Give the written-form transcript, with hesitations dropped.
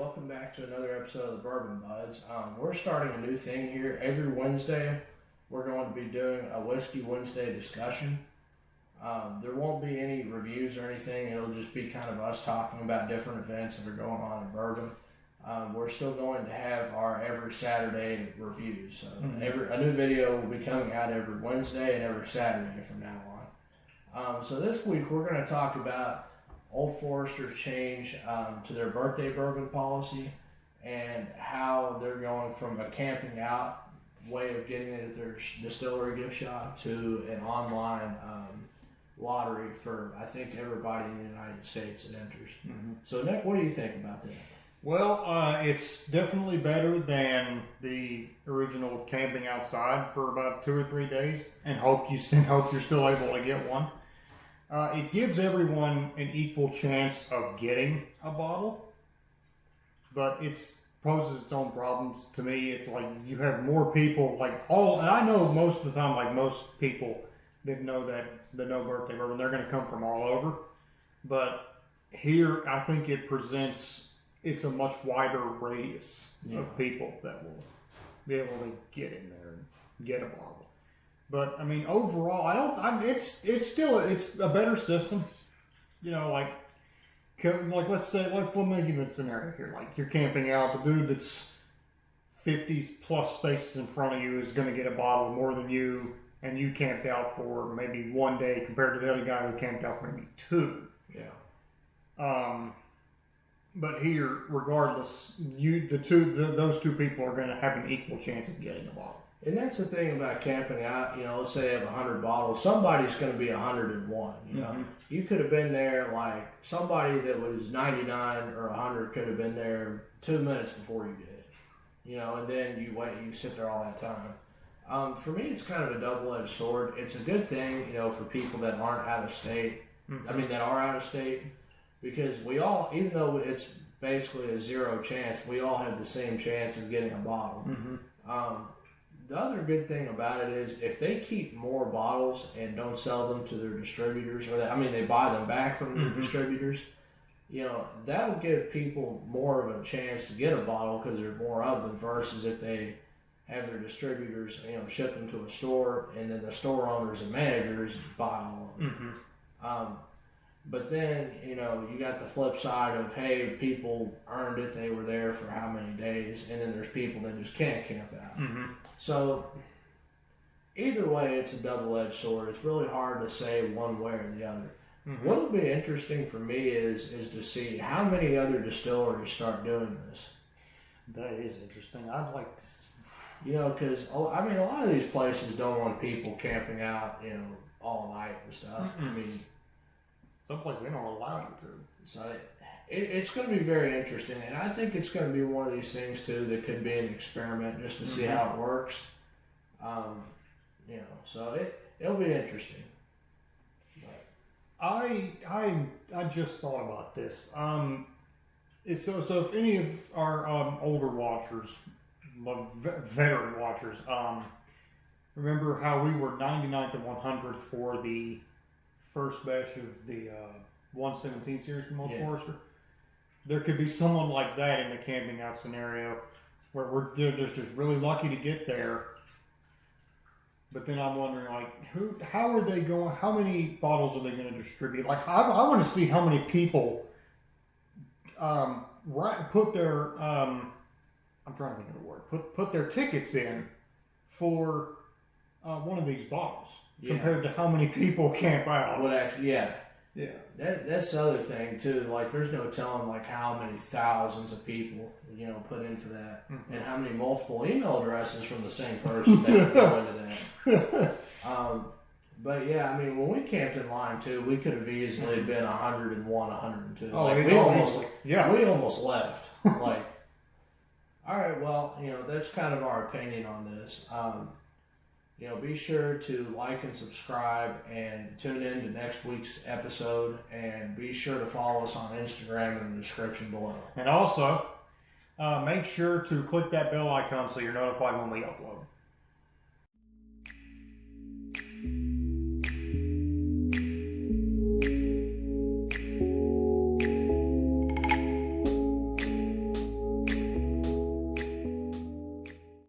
welcome back to another episode of the Bourbon Buds. We're starting a new thing here. Every Wednesday, we're going to be doing a Whiskey Wednesday discussion. There won't be any reviews or anything. It'll just be kind of us talking about different events that are going on in bourbon. We're still going to have our every Saturday reviews. So a new video will be coming out every Wednesday and every Saturday from now on. So this week, we're going to talk about Old Forester's change to their birthday bourbon policy and how they're going from a camping out way of getting it at their distillery gift shop to an online lottery for, I think, everybody in the United States that enters. So, Nick, what do you think about that? Well, it's definitely better than the original camping outside for about 2 or 3 days, and hope you're still able to get one. It gives everyone an equal chance of getting a bottle, but it poses its own problems to me. It's like you have more people, and I know most of the time, like most people that know birthday bourbon, they're going to come from all over. But here, I think it's a much wider radius of people that will be able to get in there and get a bottle. But I mean, overall, it's a better system. You know, like let's let me give you a scenario here. Like you're camping out, the dude that's 50 plus spaces in front of you is going to get a bottle more than you, and you camped out for maybe 1 day compared to the other guy who camped out for maybe 2. Yeah. But here, regardless, those two people are going to have an equal chance of getting a bottle. And that's the thing about camping out. You know, let's say they have 100 bottles. Somebody's going to be 101. You know, you could have been there, like somebody that was 99 or 100 could have been there 2 minutes before you did. You know, and then you sit there all that time. For me, it's kind of a double-edged sword. It's a good thing, you know, for people that aren't out of state. I mean, that are out of state, because we all, even though it's basically a zero chance, we all have the same chance of getting a bottle. The other good thing about it is if they keep more bottles and don't sell them to their distributors, they buy them back from their distributors, you know, that'll give people more of a chance to get a bottle because there's more of them versus if they have their distributors, you know, ship them to a store and then the store owners and managers buy all of them. But then, you know, you got the flip side of, hey, people earned it, they were there for how many days, and then there's people that just can't camp out. So, either way, it's a double-edged sword. It's really hard to say one way or the other. What will be interesting for me is to see how many other distilleries start doing this. That is interesting. I'd like to... You know, because, I mean, a lot of these places don't want people camping out, you know, all night and stuff. I mean... Some places they don't allow you to. So it's going to be very interesting, and I think it's going to be one of these things too that could be an experiment just to see how it works. You know, so it'll be interesting. But I just thought about this. So if any of our older watchers, veteran watchers, remember how we were 99th and 100th for the first batch of the 117 series from Old Forester. There could be someone like that in the camping out scenario where they're just really lucky to get there. But then I'm wondering, like, how are they going? How many bottles are they going to distribute? Like, I want to see how many people put their I'm trying to think of the word. Put their tickets in for one of these bottles. Compared to how many people camp out. Well, actually, yeah. That's the other thing too. Like, there's no telling like how many thousands of people, you know, put in for that, and how many multiple email addresses from the same person that go into that. But yeah, I mean, when we camped in line too, we could have easily been 101, 102. Oh, like, we almost left. Like, all right, well, you know, that's kind of our opinion on this. You know, be sure to like and subscribe and tune in to next week's episode, and be sure to follow us on Instagram in the description below. And also, make sure to click that bell icon so you're notified when we upload.